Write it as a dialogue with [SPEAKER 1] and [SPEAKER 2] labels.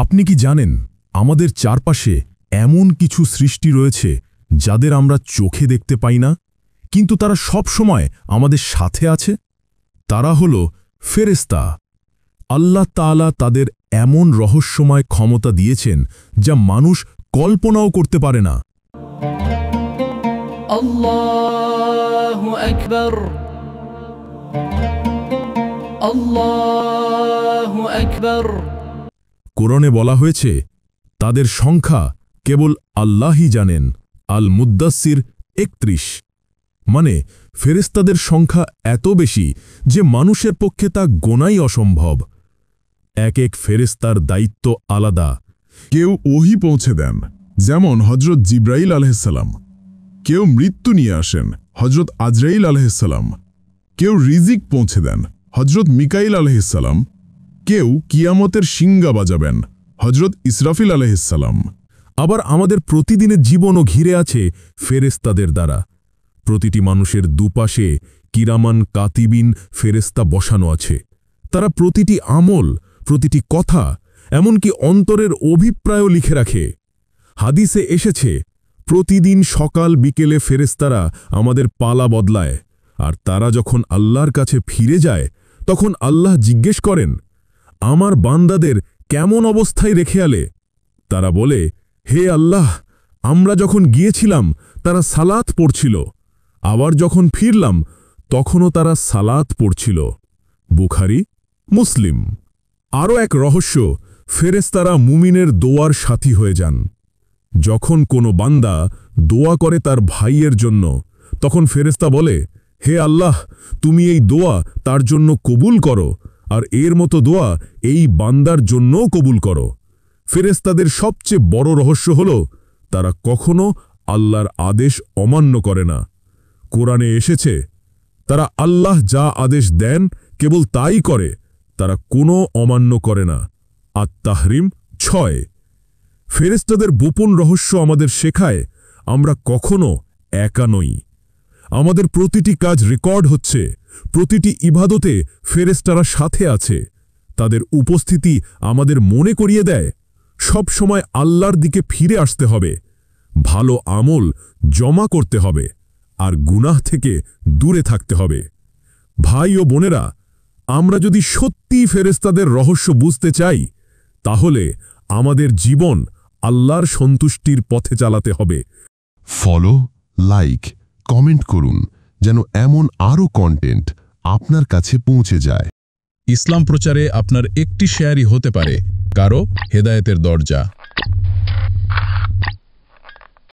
[SPEAKER 1] আপনি কি জানেন আমাদের চারপাশে এমন কিছু সৃষ্টি রয়েছে যাদের আমরা চোখে দেখতে পাই না, কিন্তু তারা সব সময় আমাদের সাথে আছে? তারা হল ফেরেশতা। আল্লাহ তাআলা তাদের এমন রহস্যময় ক্ষমতা দিয়েছেন যা মানুষ কল্পনাও করতে পারে না।
[SPEAKER 2] আল্লাহু আকবার, আল্লাহু আকবার।
[SPEAKER 1] কোরআনে বলা হয়েছে তাদের সংখ্যা কেবল আল্লাহই জানেন। আল মুদ্দাসির ৩১। মানে ফেরেশতাদের সংখ্যা এত বেশি যে মানুষের পক্ষে তা গোনাই অসম্ভব। এক এক ফেরেশতার দায়িত্ব আলাদা।
[SPEAKER 3] কেউ ওহী পৌঁছে দেন, যেমন হজরত জিব্রাইল আলাইহিসসালাম। কেউ মৃত্যু নিয়ে আসেন, হজরত আজরাইল আলাইহিসসালাম। কেউ রিজিক পৌঁছে দেন, হজরত মিকাইল আলাইহিসসালাম। কেউ কিয়ামতের শিঙ্গা বাজাবেন, হজরত ইসরাফিল আলাইহিসসালাম।
[SPEAKER 1] আবার আমাদের প্রতিদিনের জীবনও ঘিরে আছে ফেরেশতাদের দ্বারা। প্রতিটি মানুষের দুপাশে কিরামান কাতিবিন ফেরেশতা বসানো আছে। তারা প্রতিটি আমল, প্রতিটি কথা, এমনকি অন্তরের অভিপ্রায়ও লিখে রাখে। হাদিসে এসেছে প্রতিদিন সকাল বিকেলে ফেরেশতারা আমাদের পালা বদলায়, আর তারা যখন আল্লাহর কাছে ফিরে যায় তখন আল্লাহ জিজ্ঞেস করেন, আমার বান্দাদের কেমন অবস্থায় রেখে আলে? তারা বলে, হে আল্লাহ, আমরা যখন গিয়েছিলাম তারা সালাত পড়ছিল, আবার যখন ফিরলাম তখনও তারা সালাত পড়ছিল। বুখারী, মুসলিম। আরও এক রহস্য, ফেরেশতারা মুমিনের দোয়ার সাথী হয়ে যান। যখন কোনো বান্দা দোয়া করে তার ভাইয়ের জন্য, তখন ফেরেশতা বলে, হে আল্লাহ, তুমি এই দোয়া তার জন্য কবুল করো, আর এর মতো দোয়া এই বান্দার জন্যও কবুল করো। ফেরেশতাদের সবচেয়ে বড় রহস্য হল তারা কখনো আল্লাহর আদেশ অমান্য করে না। কোরআনে এসেছে তারা আল্লাহ যা আদেশ দেন কেবল তাই করে, তারা কোনো অমান্য করে না। আত-তাহরিম ৬। ফেরেশতাদের গোপন রহস্য আমাদের শেখায় আমরা কখনো একা নই। আমাদের প্রতিটি কাজ রেকর্ড হচ্ছে, প্রতিটি ইবাদতে ফেরেশতারা সাথে আছে। তাদের উপস্থিতি আমাদের মনে করিয়ে দেয় সব সময় আল্লাহর দিকে ফিরে আসতে হবে, ভালো আমল জমা করতে হবে, আর গুনাহ থেকে দূরে থাকতে হবে। ভাই ও বোনেরা, আমরা যদি সত্যিই ফেরেশতাদের রহস্য বুঝতে চাই, তাহলে আমাদের জীবন আল্লাহর সন্তুষ্টির পথে চালাতে হবে।
[SPEAKER 4] ফলো, লাইক, কমেন্ট করুন যেন এমন আরও কন্টেন্ট আপনার কাছে পৌঁছে যায়।
[SPEAKER 5] ইসলাম প্রচারে আপনার একটি শেয়ারই হতে পারে কারো হেদায়েতের দরজা।